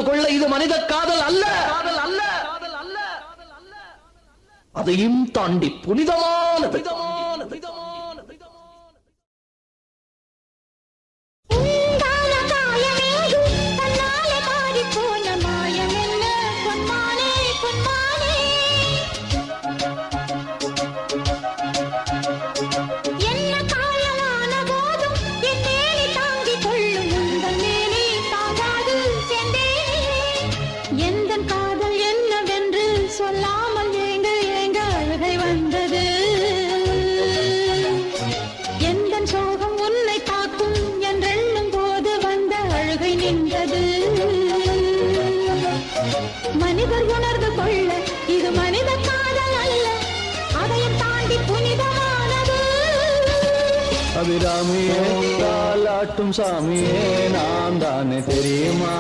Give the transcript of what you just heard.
கொள்ள இது மனித காதல் அல்ல, அதையும் தாண்டி புனிதமானது. மனிதர் உணர்ந்து கொள்ள இது மனித காதல் அல்ல, அதையும் தாண்டி புனிதமானது. அபிராமியே தாலாட்டும் சாமியே நான் தானே தெரியுமா?